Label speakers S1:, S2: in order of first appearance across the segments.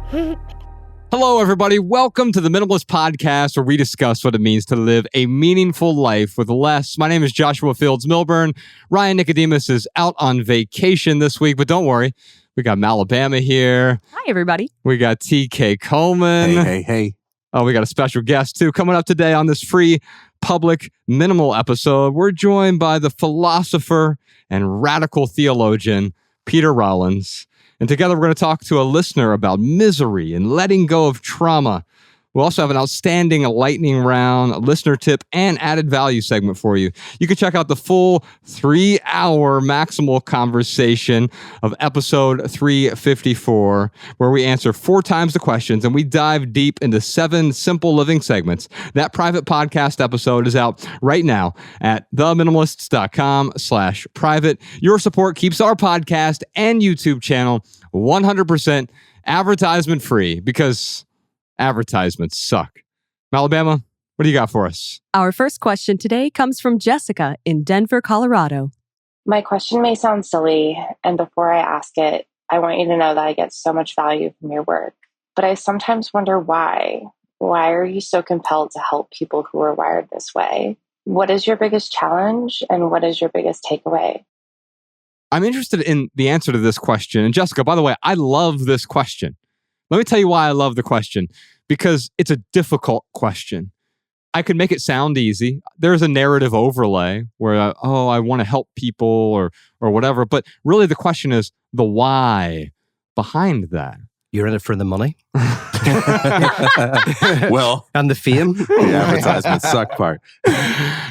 S1: Hello, everybody. Welcome to the Minimalist Podcast, where we discuss what it means to live a meaningful life with less. My name is Joshua Fields Milburn. Ryan Nicodemus is out on vacation this week, but don't worry. We got Malabama here.
S2: Hi, everybody.
S1: We got TK Coleman.
S3: Hey.
S1: Oh, we got a special guest, too, coming up today on this free public minimal episode. We're joined by the philosopher and radical theologian, Peter Rollins. And together we're going to talk to a listener about misery and letting go of trauma. We'll also have an outstanding lightning round, a listener tip, and added value segment for you. You can check out the full 3-hour maximal conversation of episode 354, where we answer 4 times the questions and we dive deep into 7 simple living segments. That private podcast episode is out right now at theminimalists.com/private. Your support keeps our podcast and YouTube channel 100% advertisement free, because advertisements suck. Alabama, what do you got for us?
S2: Our first question today comes from Jessica in Denver, Colorado.
S4: My question may sound silly, and before I ask it, I want you to know that I get so much value from your work. But I sometimes wonder why. Why are you so compelled to help people who are wired this way? What is your biggest challenge, and what is your biggest takeaway?
S1: I'm interested in the answer to this question. And Jessica, by the way, I love this question. Let me tell you why I love the question. Because it's a difficult question. I could make it sound easy. There's a narrative overlay where, I want to help people or whatever. But really the question is the why behind that.
S5: You're in it for the money.
S3: Well,
S5: and the fame.
S3: The advertisement suck part.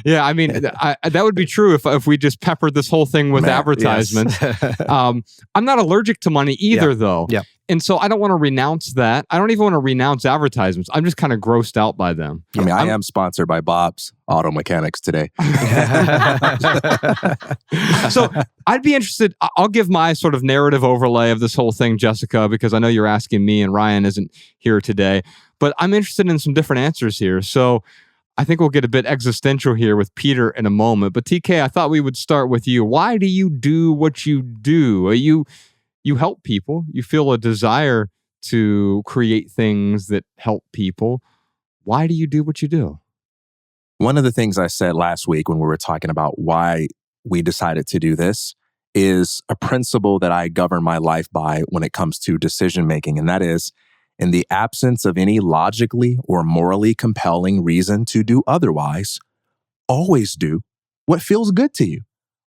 S1: Yeah, I mean, that would be true if we just peppered this whole thing with advertisements.
S5: Yes.
S1: I'm not allergic to money either, though.
S5: Yeah.
S1: And so I don't want to renounce that. I don't even want to renounce advertisements. I'm just kind of grossed out by them.
S3: I mean, I am sponsored by Bob's Auto Mechanics today.
S1: So I'd be interested. I'll give my sort of narrative overlay of this whole thing, Jessica, because I know you're asking me and Ryan isn't here today. But I'm interested in some different answers here. So I think we'll get a bit existential here with Peter in a moment. But TK, I thought we would start with you. Why do you do what you do? You help people. You feel a desire to create things that help people. Why do you do what you do?
S3: One of the things I said last week when we were talking about why we decided to do this is a principle that I govern my life by when it comes to decision making. And that is, in the absence of any logically or morally compelling reason to do otherwise, always do what feels good to you.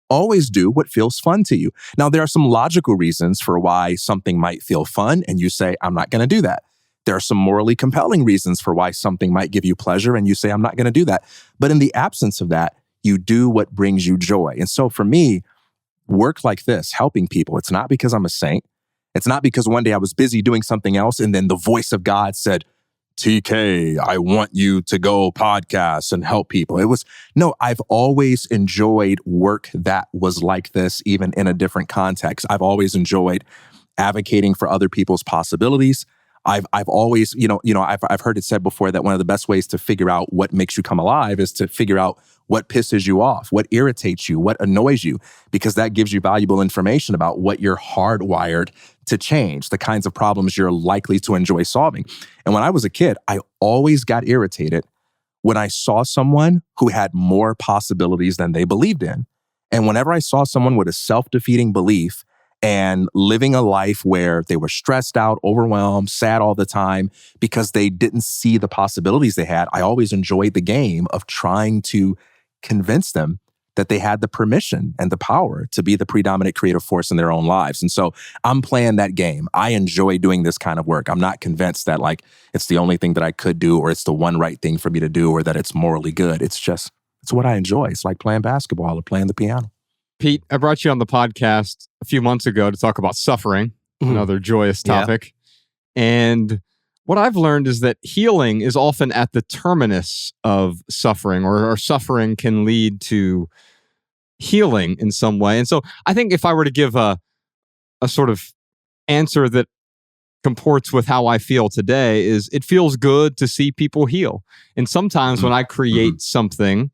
S3: Always do what feels fun to you. Now, there are some logical reasons for why something might feel fun, and you say, I'm not going to do that. There are some morally compelling reasons for why something might give you pleasure, and you say, I'm not going to do that. But in the absence of that, you do what brings you joy. And so for me, work like this, helping people, it's not because I'm a saint. It's not because one day I was busy doing something else, and then the voice of God said, TK, I want you to go podcast and help people. I've always enjoyed work that was like this, even in a different context. I've always enjoyed advocating for other people's possibilities. I've always, I've heard it said before that one of the best ways to figure out what makes you come alive is to figure out what pisses you off, what irritates you, what annoys you, because that gives you valuable information about what you're hardwired to change, the kinds of problems you're likely to enjoy solving. And when I was a kid, I always got irritated when I saw someone who had more possibilities than they believed in. And whenever I saw someone with a self-defeating belief and living a life where they were stressed out, overwhelmed, sad all the time because they didn't see the possibilities they had, I always enjoyed the game of trying to convince them that they had the permission and the power to be the predominant creative force in their own lives. And so I'm playing that game. I enjoy doing this kind of work. I'm not convinced that it's the only thing that I could do, or it's the one right thing for me to do, or that it's morally good. It's what I enjoy. It's like playing basketball or playing the piano.
S1: Pete, I brought you on the podcast a few months ago to talk about suffering, another joyous topic. Yeah. And what I've learned is that healing is often at the terminus of suffering, or suffering can lead to healing in some way. And so I think if I were to give a sort of answer that comports with how I feel today, is it feels good to see people heal. And sometimes when I create something,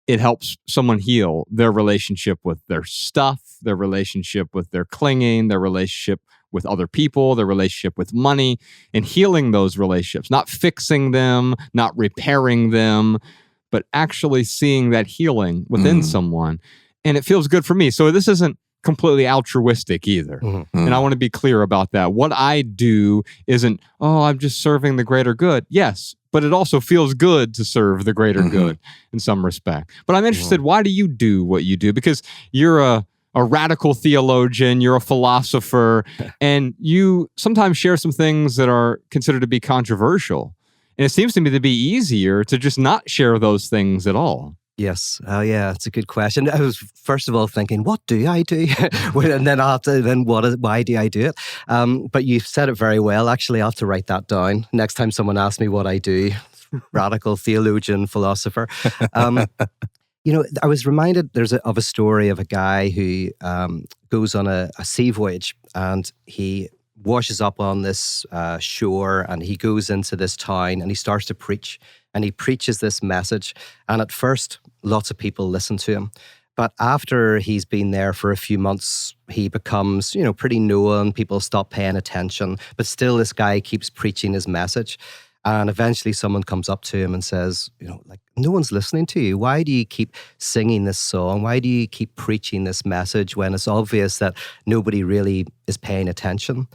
S1: it helps someone heal their relationship with their stuff, their relationship with their clinging, their relationship with other people, their relationship with money, and healing those relationships, not fixing them, not repairing them, but actually seeing that healing within someone. And it feels good for me. So this isn't completely altruistic either. And I want to be clear about that. What I do isn't, I'm just serving the greater good. Yes, but it also feels good to serve the greater good in some respect. But I'm interested, why do you do what you do? Because you're a radical theologian, you're a philosopher, and you sometimes share some things that are considered to be controversial. And it seems to me to be easier to just not share those things at all.
S5: Yes. Yeah, it's a good question. I was first of all thinking, what do I do? And then why do I do it? But you've said it very well. Actually, I'll have to write that down. Next time someone asks me what I do, radical theologian, philosopher. I was reminded of a story of a guy who goes on a sea voyage, and he washes up on this shore, and he goes into this town and he starts to preach, and he preaches this message. And at first, lots of people listen to him. But after he's been there for a few months, he becomes, pretty known. People stop paying attention, but still this guy keeps preaching his message. And eventually someone comes up to him and says, no one's listening to you. Why do you keep singing this song? Why do you keep preaching this message when it's obvious that nobody really is paying attention?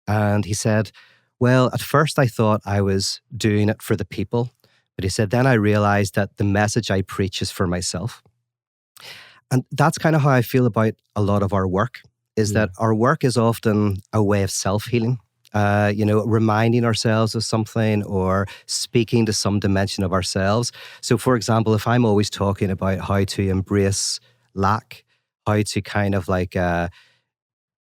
S5: And he said, well, at first I thought I was doing it for the people. But he said, then I realized that the message I preach is for myself. And that's kind of how I feel about a lot of our work, is that our work is often a way of self-healing. Reminding ourselves of something or speaking to some dimension of ourselves. So, for example, if I'm always talking about how to embrace lack, how to kind of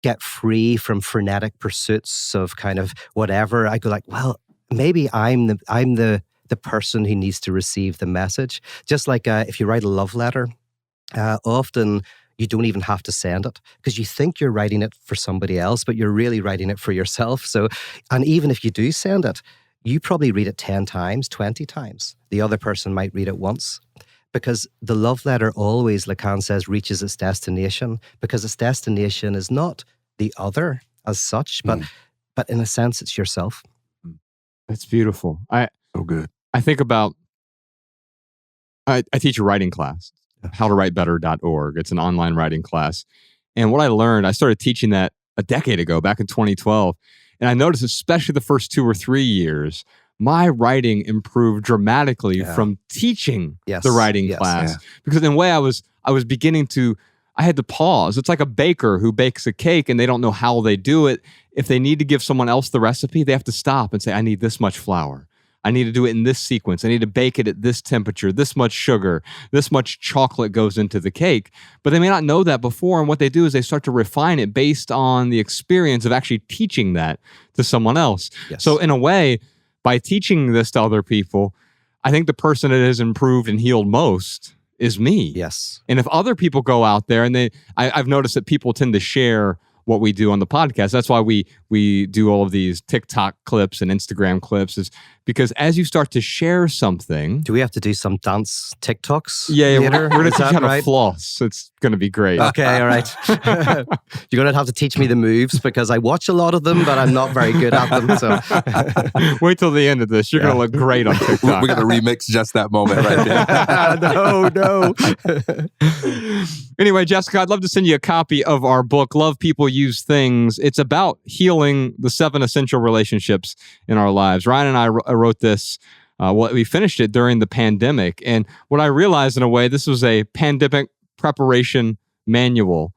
S5: get free from frenetic pursuits of kind of whatever, I go well, maybe I'm the person who needs to receive the message. Just like if you write a love letter, often you don't even have to send it because you think you're writing it for somebody else, but you're really writing it for yourself. So, and even if you do send it, you probably read it 10 times, 20 times. The other person might read it once, because the love letter always, Lacan says, reaches its destination, because its destination is not the other as such, but in a sense, it's yourself.
S1: That's beautiful.
S3: So good.
S1: I think about, I teach a writing class. howtowritebetter.org. It's an online writing class. And what I learned, I started teaching that a decade ago, back in 2012. And I noticed, especially the first 2 or 3 years, my writing improved dramatically from teaching the writing class. Because in a way I was beginning to, I had to pause. It's like a baker who bakes a cake and they don't know how they do it. If they need to give someone else the recipe, they have to stop and say, I need this much flour. I need to do it in this sequence. I need to bake it at this temperature, this much sugar, this much chocolate goes into the cake. But they may not know that before. And what they do is they start to refine it based on the experience of actually teaching that to someone else. Yes. So in a way, by teaching this to other people, I think the person that has improved and healed most is me.
S5: Yes.
S1: And if other people go out there and I've noticed that people tend to share what we do on the podcast. That's why we do all of these TikTok clips and Instagram clips, is because as you start to share something.
S5: Do we have to do some dance TikToks?
S1: Yeah, we're going to teach how to floss. It's going to be great.
S5: Okay, all right. You're going to have to teach me the moves because I watch a lot of them, but I'm not very good at them. So
S1: wait till the end of this. You're going to look great on TikTok.
S3: We're going to remix just that moment right
S5: there. No.
S1: Anyway, Jessica, I'd love to send you a copy of our book, Love People, Use Things. It's about healing the 7 essential relationships in our lives. Ryan and I wrote this. We finished it during the pandemic. And what I realized in a way, this was a pandemic preparation manual,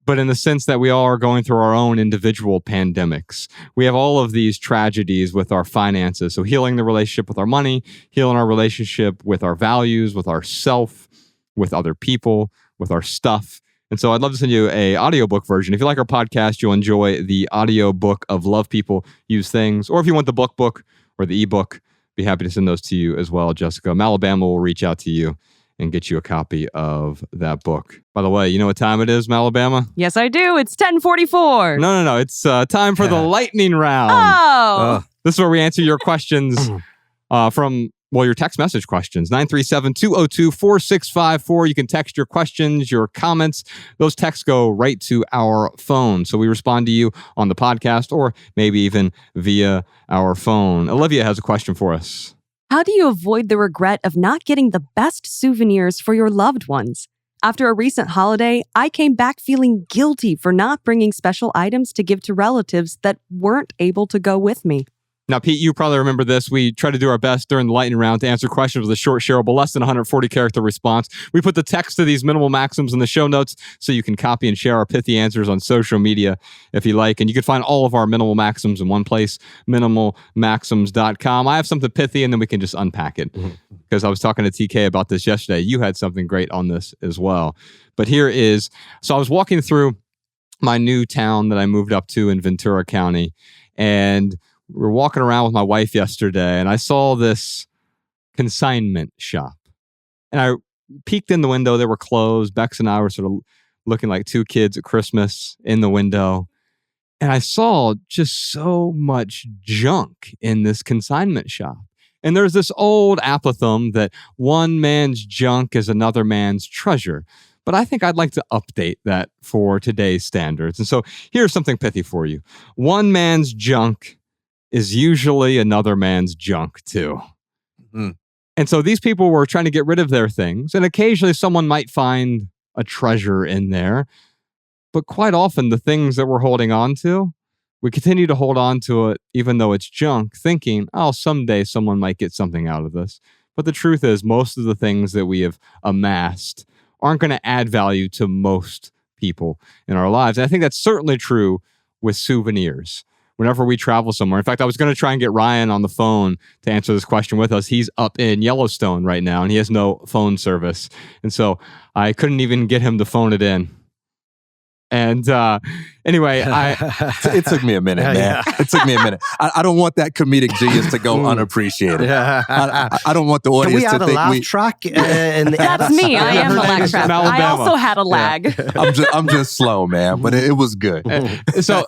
S1: but in the sense that we all are going through our own individual pandemics. We have all of these tragedies with our finances. So healing the relationship with our money, healing our relationship with our values, with ourself, with other people, with our stuff. And so I'd love to send you a audiobook version. If you like our podcast, you'll enjoy the audiobook of Love People, Use Things. Or if you want the book or the ebook, be happy to send those to you as well, Jessica. Malabama will reach out to you and get you a copy of that book. By the way, you know what time it is, Malabama?
S2: Yes, I do. It's 10:44.
S1: No. It's time for the lightning round.
S2: Oh.
S1: This is where we answer your questions from Well, your text message questions, 937-202-4654. You can text your questions, your comments. Those texts go right to our phone. So we respond to you on the podcast or maybe even via our phone. Olivia has a question for us.
S2: How do you avoid the regret of not getting the best souvenirs for your loved ones? After a recent holiday, I came back feeling guilty for not bringing special items to give to relatives that weren't able to go with me.
S1: Now, Pete, you probably remember this. We try to do our best during the lightning round to answer questions with a short, shareable, less than 140 character response. We put the text to these minimal maxims in the show notes so you can copy and share our pithy answers on social media if you like. And you can find all of our minimal maxims in one place, minimalmaxims.com. I have something pithy and then we can just unpack it. Because I was talking to TK about this yesterday. You had something great on this as well. But here is, so I was walking through my new town that I moved up to in Ventura County, and we were walking around with my wife yesterday, and I saw this consignment shop. And I peeked in the window. They were closed. Bex and I were sort of looking like two kids at Christmas in the window. And I saw just so much junk in this consignment shop. And there's this old apothegm that one man's junk is another man's treasure. But I think I'd like to update that for today's standards. And so here's something pithy for you. One man's junk is usually another man's junk too. Mm-hmm. And so these people were trying to get rid of their things, and occasionally someone might find a treasure in there. But quite often the things that we're holding on to, we continue to hold on to it even though it's junk, thinking, oh, someday someone might get something out of this. But the truth is most of the things that we have amassed aren't going to add value to most people in our lives. And I think that's certainly true with souvenirs. Whenever we travel somewhere. In fact, I was going to try and get Ryan on the phone to answer this question with us. He's up in Yellowstone right now, and he has no phone service. And so I couldn't even get him to phone it in. And anyway,
S3: it took me a minute, man. Yeah. It took me a minute. I don't want that comedic genius to go unappreciated. Yeah. I don't want the audience to think
S5: we... Can we add a laugh track?
S2: That's me. I am the lag track. I also had a lag.
S3: Yeah. I'm just slow, man, but it was good.
S1: So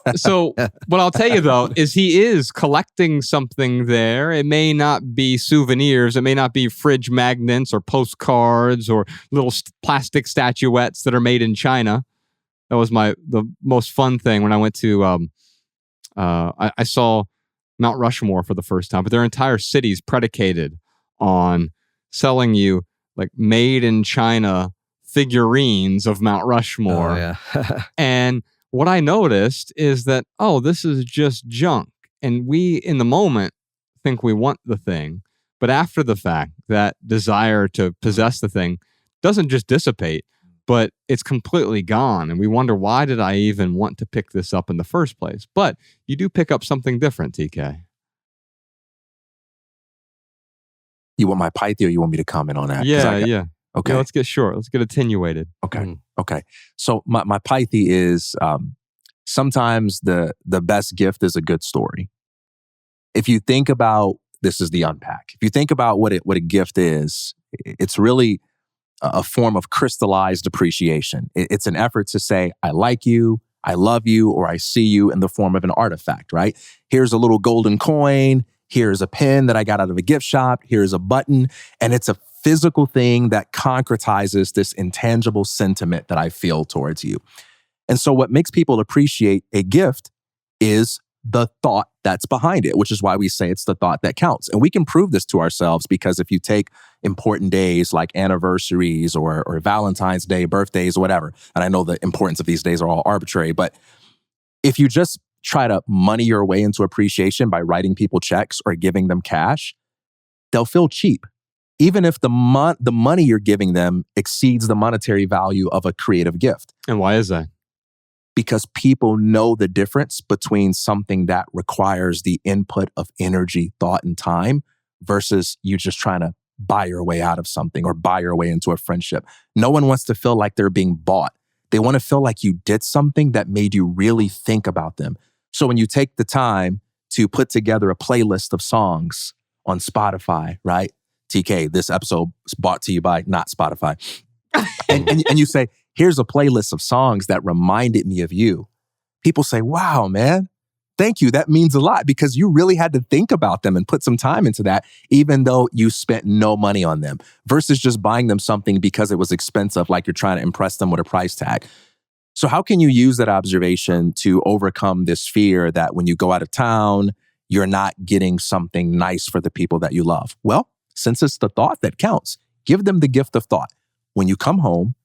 S1: what I'll tell you, though, is he is collecting something there. It may not be souvenirs. It may not be fridge magnets or postcards or little plastic statuettes that are made in China. That was the most fun thing when I went to, I saw Mount Rushmore for the first time, but their entire city's predicated on selling you like made in China figurines of Mount Rushmore. Oh, yeah. And what I noticed is that, this is just junk. And we, in the moment, think we want the thing. But after the fact, that desire to possess the thing doesn't just dissipate, but it's completely gone. And we wonder, why did I even want to pick this up in the first place? But you do pick up something different, TK.
S3: You want my pithy, or you want me to comment on that?
S1: Yeah.
S3: Okay.
S1: Yeah, let's get short. Let's get attenuated.
S3: Okay. Okay. So my pithy is sometimes the best gift is a good story. If you think about, this is the unpack. If you think about what a gift is, it's really a form of crystallized appreciation. It's an effort to say, I like you, I love you, or I see you in the form of an artifact, right? Here's a little golden coin. Here's a pen that I got out of a gift shop. Here's a button. And it's a physical thing that concretizes this intangible sentiment that I feel towards you. And so what makes people appreciate a gift is the thought that's behind it, which is why we say it's the thought that counts. And we can prove this to ourselves because if you take important days like anniversaries or Valentine's Day, birthdays, whatever, and I know the importance of these days are all arbitrary, but if you just try to money your way into appreciation by writing people checks or giving them cash, they'll feel cheap. Even if the money you're giving them exceeds the monetary value of a creative gift.
S1: And why is that?
S3: Because people know the difference between something that requires the input of energy, thought, and time versus you just trying to buy your way out of something or buy your way into a friendship. No one wants to feel like they're being bought. They want to feel like you did something that made you really think about them. So when you take the time to put together a playlist of songs on Spotify, right? TK, this episode is brought to you by not Spotify. and you say, here's a playlist of songs that reminded me of you. People say, wow, man, Thank you. That means a lot because you really had to think about them and put some time into that, even though you spent no money on them versus just buying them something because it was expensive, like you're trying to impress them with a price tag. So how can you use that observation to overcome this fear that when you go out of town, you're not getting something nice for the people that you love? Well, since it's the thought that counts, give them the gift of thought. When you come home,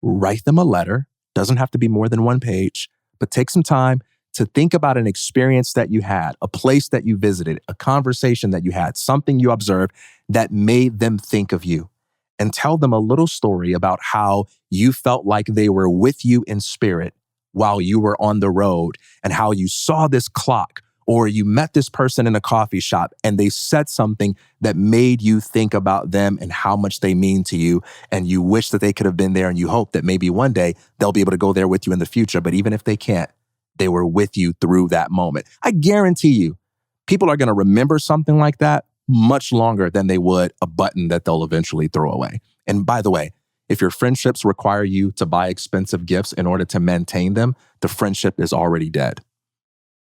S3: write them a letter. Doesn't have to be more than 1 page, but take some time to think about an experience that you had, a place that you visited, a conversation that you had, something you observed that made them think of you. And tell them a little story about how you felt like they were with you in spirit while you were on the road and how you saw this clock or you met this person in a coffee shop and they said something that made you think about them and how much they mean to you. And you wish that they could have been there and you hope that maybe one day they'll be able to go there with you in the future. But even if they can't, they were with you through that moment. I guarantee you, people are going to remember something like that much longer than they would a button that they'll eventually throw away. And by the way, if your friendships require you to buy expensive gifts in order to maintain them, the friendship is already dead.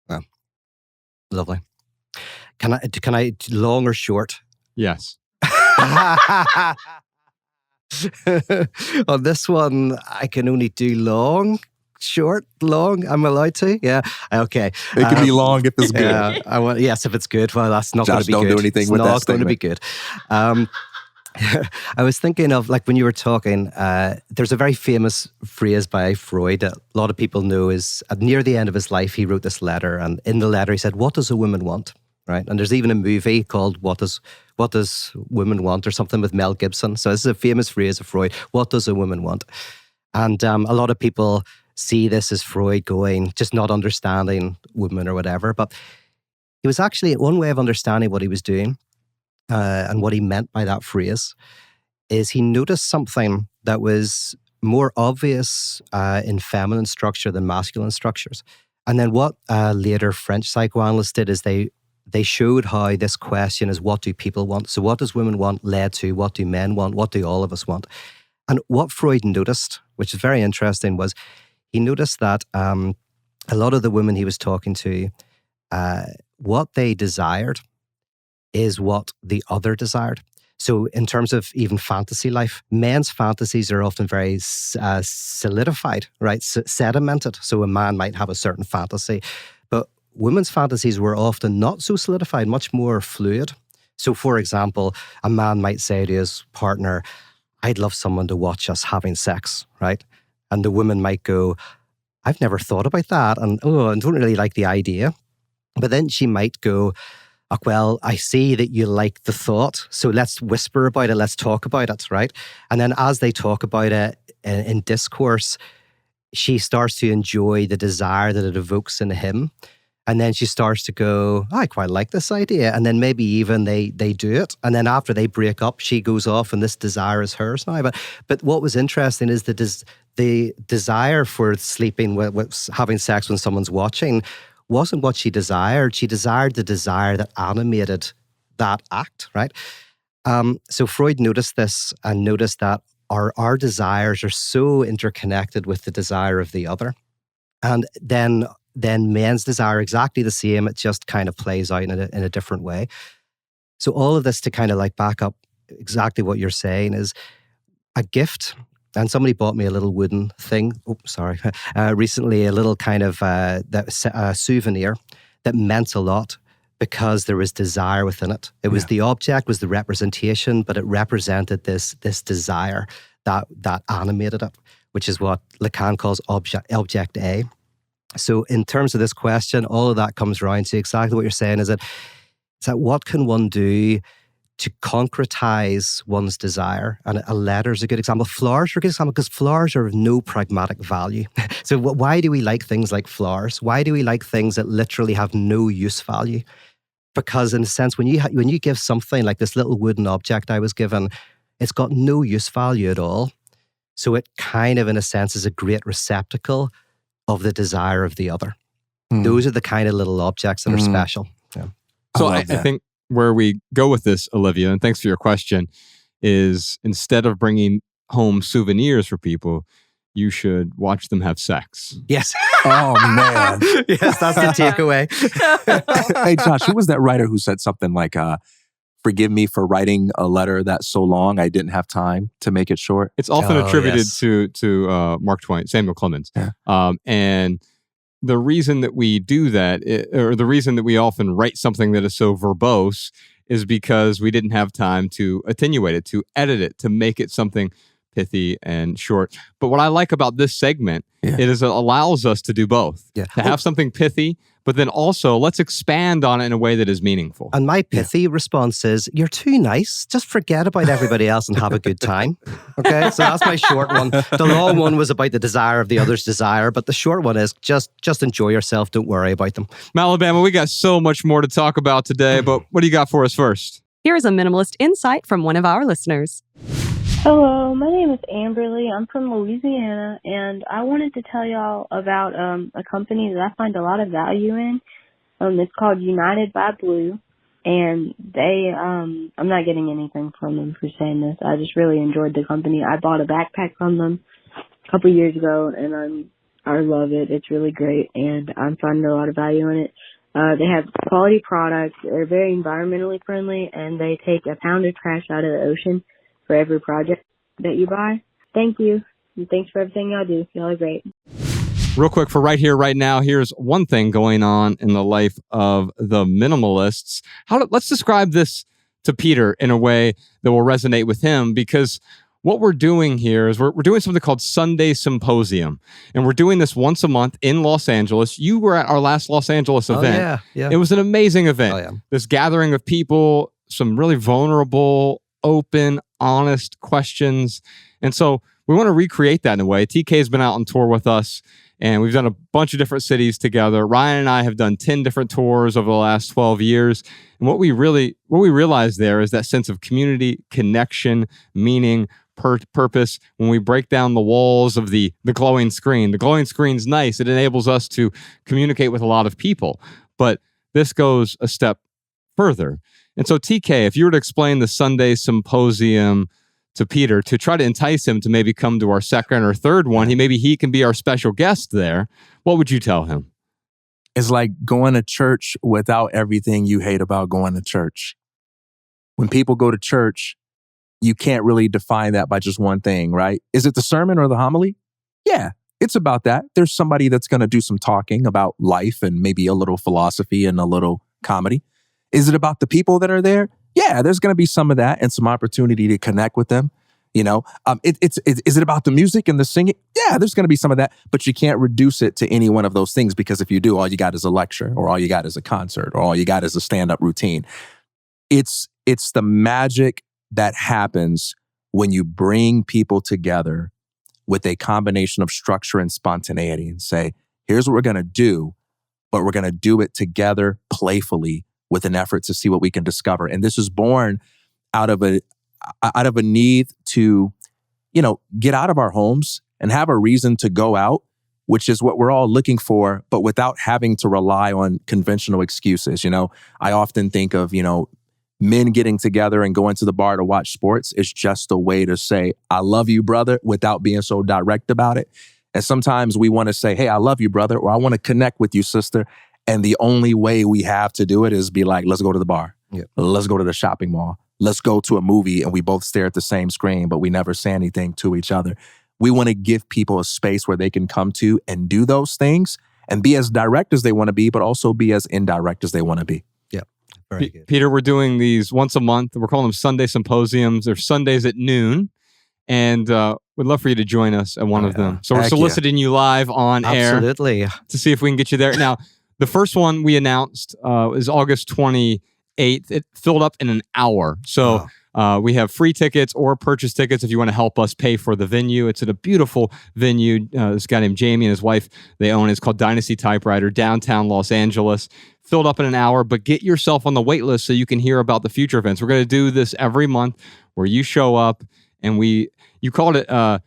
S5: Wow. Lovely. Can I long or short?
S1: Yes.
S5: On this one, I can only do long. Short, long, I'm allowed to? Yeah. Okay.
S3: It can be long if it's good.
S5: Yes, if it's good. Well, that's not going to be
S3: don't
S5: good.
S3: do anything
S5: it's
S3: with that
S5: not going to be good. I was thinking of, like, when you were talking, there's a very famous phrase by Freud that a lot of people know is, near the end of his life, he wrote this letter. And in the letter, he said, "What does a woman want?" Right? And there's even a movie called What Does Women Want, or something with Mel Gibson. So this is a famous phrase of Freud. What does a woman want? And a lot of people see this as Freud going, just not understanding women or whatever. But he was actually, one way of understanding what he was doing and what he meant by that phrase is he noticed something that was more obvious in feminine structure than masculine structures. And then what later French psychoanalysts did is they showed how this question is, what do people want? So what does women want led to what do men want? What do all of us want? And what Freud noticed, which is very interesting, was he noticed that a lot of the women he was talking to, what they desired is what the other desired. So in terms of even fantasy life, men's fantasies are often very solidified, right? Sedimented. So a man might have a certain fantasy, but women's fantasies were often not so solidified, much more fluid. So for example, a man might say to his partner, "I'd love someone to watch us having sex," right? And the woman might go, "I've never thought about that. And I don't really like the idea." But then she might go, "Oh, well, I see that you like the thought. So let's whisper about it. Let's talk about it," right? And then as they talk about it in discourse, she starts to enjoy the desire that it evokes in him. And then she starts to go, "I quite like this idea." And then maybe even they do it. And then after they break up, she goes off and this desire is hers now. But what was interesting is the desire for sleeping, with having sex when someone's watching, wasn't what she desired. She desired the desire that animated that act, right? So Freud noticed this and noticed that our desires are so interconnected with the desire of the other. And then men's desire exactly the same. It just kind of plays out in a different way. So all of this to kind of like back up exactly what you're saying is a gift. And somebody bought me a little wooden thing. Recently, a little kind of souvenir that meant a lot because there was desire within it. It was the object, was the representation, but it represented this desire that animated it, which is what Lacan calls object A. So in terms of this question, all of that comes around to exactly what you're saying, is that what can one do to concretize one's desire? And a letter is a good example. Flowers are a good example because flowers are of no pragmatic value. So why do we like things like flowers? Why do we like things that literally have no use value? Because in a sense, when you give something like this little wooden object I was given, it's got no use value at all. So it kind of, in a sense, is a great receptacle of the desire of the other. Those are the kind of little objects that are special. Yeah.
S1: So I think where we go with this, Olivia, and thanks for your question, is instead of bringing home souvenirs for people, you should watch them have sex.
S5: Yes.
S3: Oh, man.
S5: Yes, that's the takeaway.
S3: Hey, Josh, who was that writer who said something like, forgive me for writing a letter that's so long I didn't have time to make it short?
S1: It's often attributed
S5: yes.
S1: to Mark Twain, Samuel Clemens.
S3: Yeah.
S1: And the reason that we do that, or the reason that we often write something that is so verbose, is because we didn't have time to attenuate it, to edit it, to make it something pithy and short. But what I like about this segment is it allows us to do both.
S5: Yeah.
S1: To have something pithy, but then also let's expand on it in a way that is meaningful.
S5: And my pithy response is, you're too nice. Just forget about everybody else and have a good time. Okay, so that's my short one. The long one was about the desire of the other's desire, but the short one is just enjoy yourself. Don't worry about them.
S1: Alabama, we got so much more to talk about today, but what do you got for us first?
S2: Here is a minimalist insight from one of our listeners.
S6: Hello, my name is Amberly. I'm from Louisiana, and I wanted to tell y'all about a company that I find a lot of value in. It's called United by Blue, and they I'm not getting anything from them for saying this. I just really enjoyed the company. I bought a backpack from them a couple of years ago, and I love it. It's really great, and I'm finding a lot of value in it. They have quality products. They're very environmentally friendly, and they take a pound of trash out of the ocean for every project that you buy. Thank you. And thanks for everything y'all do. Y'all are great.
S1: Real quick for right here, right now, here's one thing going on in the life of the minimalists. Let's describe this to Peter in a way that will resonate with him, because what we're doing here is we're doing something called Sunday Symposium. And we're doing this once a month in Los Angeles. You were at our last Los Angeles event.
S5: Yeah.
S1: It was an amazing event.
S5: Oh, yeah.
S1: This gathering of people, some really vulnerable, open, honest questions. And so we want to recreate that in a way. TK has been out on tour with us, and we've done a bunch of different cities together. Ryan and I have done 10 different tours over the last 12 years. And what we realize there is that sense of community, connection, meaning, purpose. When we break down the walls of the glowing screen, the glowing screen's nice. It enables us to communicate with a lot of people. But this goes a step further. And so, TK, if you were to explain the Sunday Symposium to Peter to try to entice him to maybe come to our second or third one, he can be our special guest there, what would you tell him?
S3: It's like going to church without everything you hate about going to church. When people go to church, you can't really define that by just one thing, right? Is it the sermon or the homily? Yeah, it's about that. There's somebody that's going to do some talking about life and maybe a little philosophy and a little comedy. Is it about the people that are there? Yeah, there's going to be some of that and some opportunity to connect with them. You know, is it about the music and the singing? Yeah, there's going to be some of that, but you can't reduce it to any one of those things, because if you do, all you got is a lecture, or all you got is a concert, or all you got is a stand-up routine. It's the magic that happens when you bring people together with a combination of structure and spontaneity and say, here's what we're going to do, but we're going to do it together playfully with an effort to see what we can discover. And this is born out of a need to, get out of our homes and have a reason to go out, which is what we're all looking for, but without having to rely on conventional excuses. I often think of, men getting together and going to the bar to watch sports is just a way to say, I love you, brother, without being so direct about it. And sometimes we want to say, hey, I love you, brother, or I want to connect with you, sister. And the only way we have to do it is be like, let's go to the bar.
S5: Yeah.
S3: Let's go to the shopping mall. Let's go to a movie, and we both stare at the same screen, but we never say anything to each other. We want to give people a space where they can come to and do those things and be as direct as they want to be, but also be as indirect as they want to be.
S5: Yeah, very good.
S1: Peter, we're doing these once a month. We're calling them Sunday Symposiums. They're Sundays at noon. And we'd love for you to join us at one of them. So we're soliciting you live on air.
S5: Absolutely.
S1: To see if we can get you there. Now, the first one we announced is August 28th. It filled up in an hour. So we have free tickets or purchase tickets if you want to help us pay for the venue. It's at a beautiful venue. This guy named Jamie and his wife, they own it. It's called Dynasty Typewriter, downtown Los Angeles. Filled up in an hour, but get yourself on the wait list so you can hear about the future events. We're going to do this every month where you show up and you called it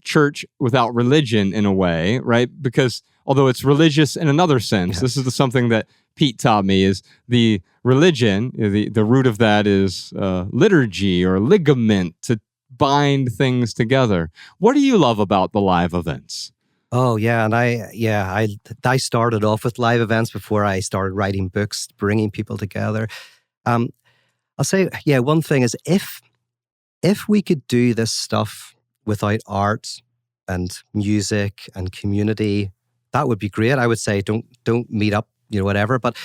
S1: church without religion in a way, right? Because although it's religious in another sense, this is something that Pete taught me, is the religion, the root of that is liturgy or ligament, to bind things together. What do you love about the live events?
S5: Oh yeah, and I started off with live events before I started writing books, bringing people together. I'll say, yeah, one thing is if we could do this stuff without art and music and community, that would be great. I would say don't meet up, whatever. But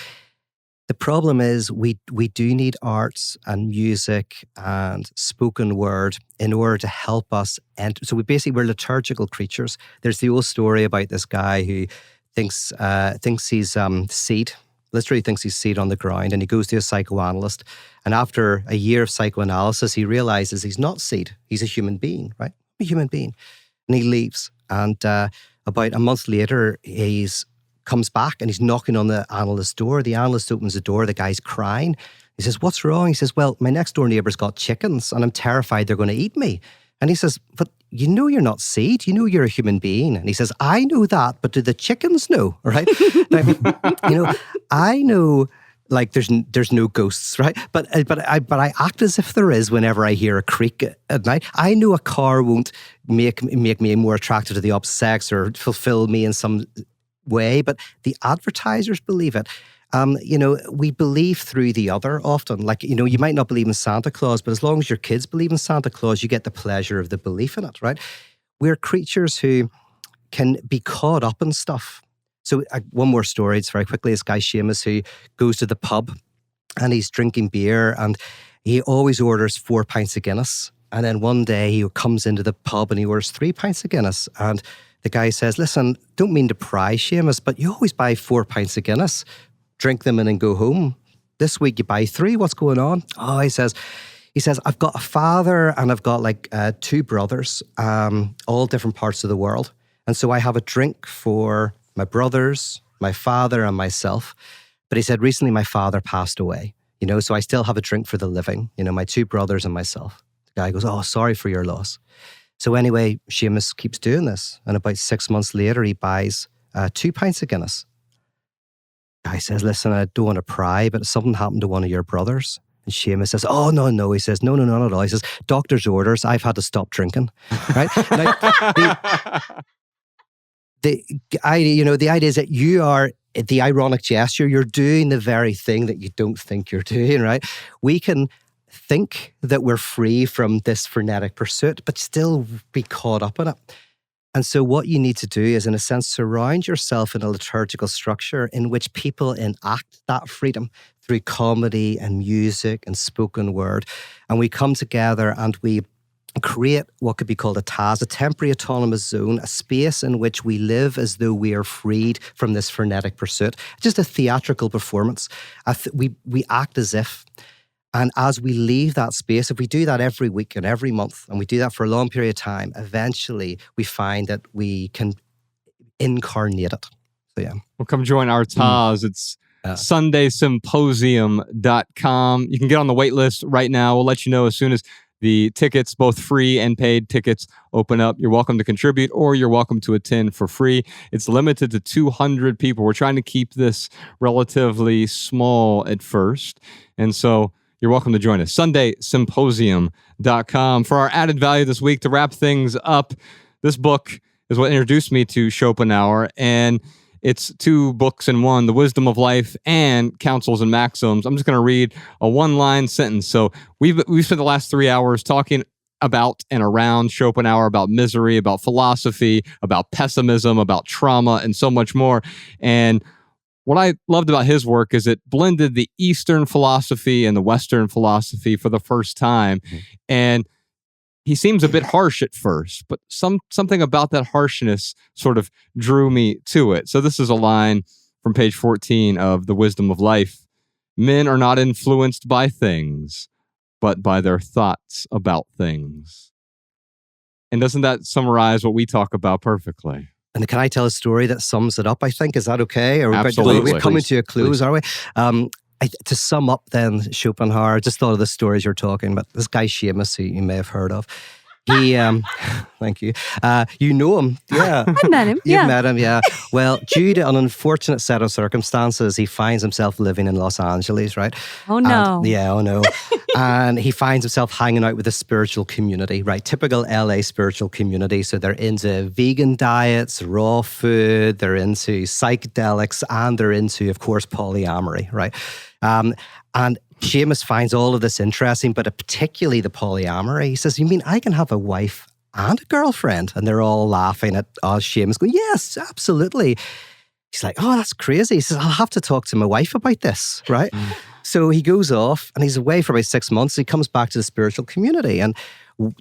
S5: the problem is we do need arts and music and spoken word in order to help us. And so we're liturgical creatures. There's the old story about this guy who thinks he's seed. Literally thinks he's seed on the ground, and he goes to a psychoanalyst. And after a year of psychoanalysis, he realizes he's not seed. He's a human being, right? A human being. And he leaves. And about a month later, he's comes back and he's knocking on the analyst's door. The analyst opens the door. The guy's crying. He says, "What's wrong?" He says, "Well, my next door neighbor's got chickens and I'm terrified they're going to eat me." And he says, "But you're not seed. You're a human being." And he says, "I know that, but do the chickens know?" Right? I know, like there's no ghosts, right? But I act as if there is whenever I hear a creak at night. I know a car won't make me more attracted to the opposite sex or fulfill me in some way, but the advertisers believe it. We believe through the other often. Like, you might not believe in Santa Claus, but as long as your kids believe in Santa Claus, you get the pleasure of the belief in it, right? We're creatures who can be caught up in stuff. So one more story, it's very quickly. This guy, Seamus, who goes to the pub and he's drinking beer and he always orders 4 pints of Guinness. And then one day he comes into the pub and he orders 3 pints of Guinness. And the guy says, "Listen, don't mean to pry, Seamus, but you always buy 4 pints of Guinness, drink them and then go home. This week you buy 3. What's going on?" Oh, he says, "I've got a father and I've got 2 brothers, all different parts of the world. And so I have a drink for my brothers, my father and myself. But," he said, "recently my father passed away, so I still have a drink for the living, my 2 brothers and myself." The guy goes, "Oh, sorry for your loss." So anyway, Seamus keeps doing this. And about 6 months later, he buys 2 pints of Guinness. The guy says, "Listen, I don't want to pry, but something happened to one of your brothers." And Seamus says, "Oh, no." He says, "No, not at all." He says, "Doctor's orders, I've had to stop drinking." Right? Now, the idea is that you are the ironic gesture. You're doing the very thing that you don't think you're doing, right? We can think that we're free from this frenetic pursuit, but still be caught up in it. And so what you need to do is, in a sense, surround yourself in a liturgical structure in which people enact that freedom through comedy and music and spoken word. And we come together and we create what could be called a TAZ, a temporary autonomous zone, a space in which we live as though we are freed from this frenetic pursuit. Just a theatrical performance. We act as if. And as we leave that space, if we do that every week and every month, and we do that for a long period of time, eventually we find that we can incarnate it. So yeah.
S1: Well, come join our TAZ. It's sundaysymposium.com. You can get on the wait list right now. We'll let you know as soon as the tickets, both free and paid tickets, open up. You're welcome to contribute or you're welcome to attend for free. It's limited to 200 people. We're trying to keep this relatively small at first. And so you're welcome to join us. sundaysymposium.com. For our added value this week, to wrap things up, this book is what introduced me to Schopenhauer, and it's 2 books in one, The Wisdom of Life and Counsels and Maxims. I'm just going to read a 1-line sentence. So we've spent the last 3 hours talking about and around Schopenhauer, about misery, about philosophy, about pessimism, about trauma, and so much more. And what I loved about his work is it blended the Eastern philosophy and the Western philosophy for the first time. Mm-hmm. And he seems a bit harsh at first, but something about that harshness sort of drew me to it. So this is a line from page 14 of The Wisdom of Life. "Men are not influenced by things, but by their thoughts about things." And doesn't that summarize what we talk about perfectly?
S5: And can I tell a story that sums it up, I think? Is that okay?
S1: Absolutely.
S5: We're coming to a close, are we? To sum up then, Schopenhauer, I just thought of the stories you're talking about. This guy Seamus, who you may have heard of. He, thank you. You know him, yeah.
S2: I met him,
S5: You've met him, yeah. Well, due to an unfortunate set of circumstances, he finds himself living in Los Angeles, right?
S2: Oh, no.
S5: Oh no. And he finds himself hanging out with a spiritual community, right? Typical LA spiritual community. So they're into vegan diets, raw food, they're into psychedelics, and they're into, of course, polyamory, right? And Seamus finds all of this interesting, but particularly the polyamory. He says, you mean I can have a wife and a girlfriend? And they're all laughing at Seamus going, yes, absolutely. He's like, oh, that's crazy. He says, I'll have to talk to my wife about this, right? So he goes off and he's away for about 6 months. He comes back to the spiritual community, and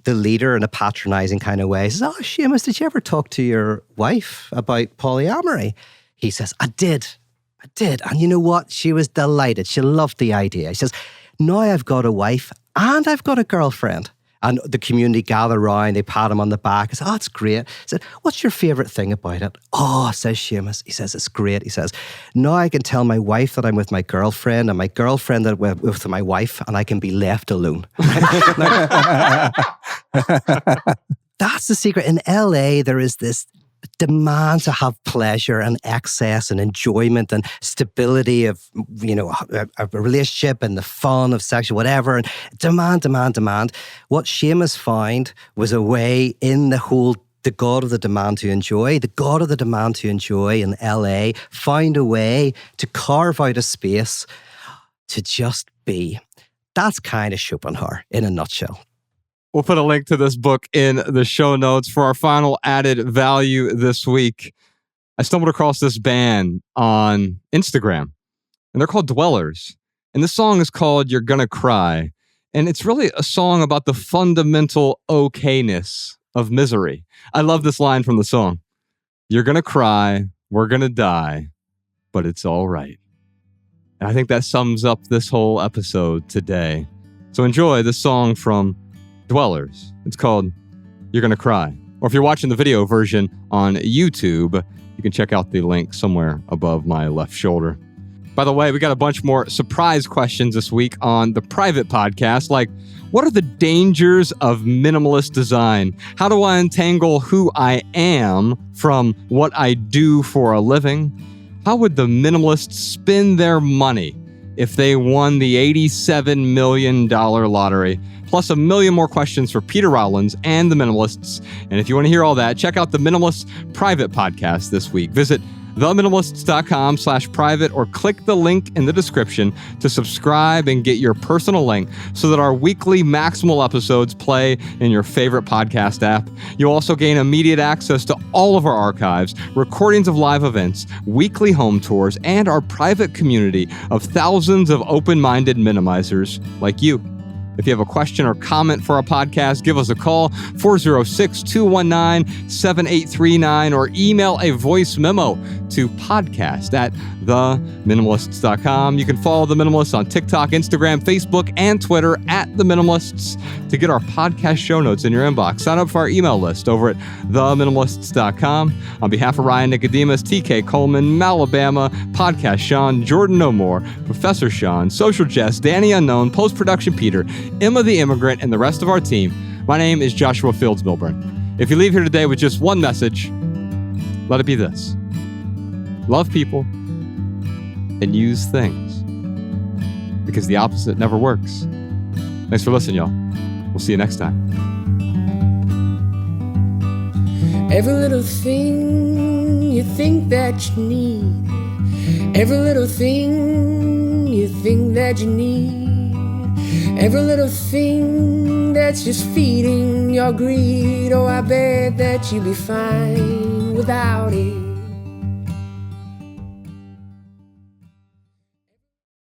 S5: the leader, in a patronizing kind of way, says, oh, Seamus, did you ever talk to your wife about polyamory? He says, I did. And you know what? She was delighted. She loved the idea. He says, now I've got a wife and I've got a girlfriend. And the community gather around, they pat him on the back. He says, oh, it's great. He said, what's your favourite thing about it? Oh, says Seamus. He says, it's great. He says, now I can tell my wife that I'm with my girlfriend and my girlfriend that I'm with my wife, and I can be left alone. That's the secret. In LA, there is this demand to have pleasure and excess and enjoyment and stability of, a relationship and the fun of sexual whatever, and demand. What Seamus found was a way in the God of the demand to enjoy. The God of the demand to enjoy in LA found a way to carve out a space to just be. That's kind of Schopenhauer in a nutshell.
S1: We'll put a link to this book in the show notes. For our final added value this week, I stumbled across this band on Instagram, and they're called Dwellers. And this song is called You're Gonna Cry. And it's really a song about the fundamental okayness of misery. I love this line from the song. You're gonna cry, we're gonna die, but it's all right. And I think that sums up this whole episode today. So enjoy this song from Dwellers. It's called You're Gonna Cry. Or if you're watching the video version on YouTube, you can check out the link somewhere above my left shoulder. By the way, we got a bunch more surprise questions this week on the private podcast, like, what are the dangers of minimalist design? How do I untangle who I am from what I do for a living? How would the minimalists spend their money if they won the $87 million lottery? Plus a million more questions for Peter Rollins and the Minimalists. And if you want to hear all that, check out the Minimalists private podcast this week. Visit theminimalists.com/private or click the link in the description to subscribe and get your personal link so that our weekly maximal episodes play in your favorite podcast app. You'll also gain immediate access to all of our archives, recordings of live events, weekly home tours, and our private community of thousands of open-minded minimizers like you. If you have a question or comment for our podcast, give us a call, 406-219-7839, or email a voice memo to podcast@theminimalists.com. You can follow The Minimalists on TikTok, Instagram, Facebook, and Twitter @The Minimalists. To get our podcast show notes in your inbox, sign up for our email list over at theminimalists.com. On behalf of Ryan Nicodemus, TK Coleman, Malabama, Podcast Sean, Jordan No More, Professor Sean, Social Jess, Danny Unknown, Post-Production Peter, Emma the Immigrant, and the rest of our team, my name is Joshua Fields Milburn. If you leave here today with just one message, let it be this. Love people and use things, because the opposite never works. Thanks for listening, y'all. We'll see you next time.
S7: Every little thing you think that you need, every little thing you think that you need, every little thing that's just feeding your greed. Oh, I bet that you'd be fine without it.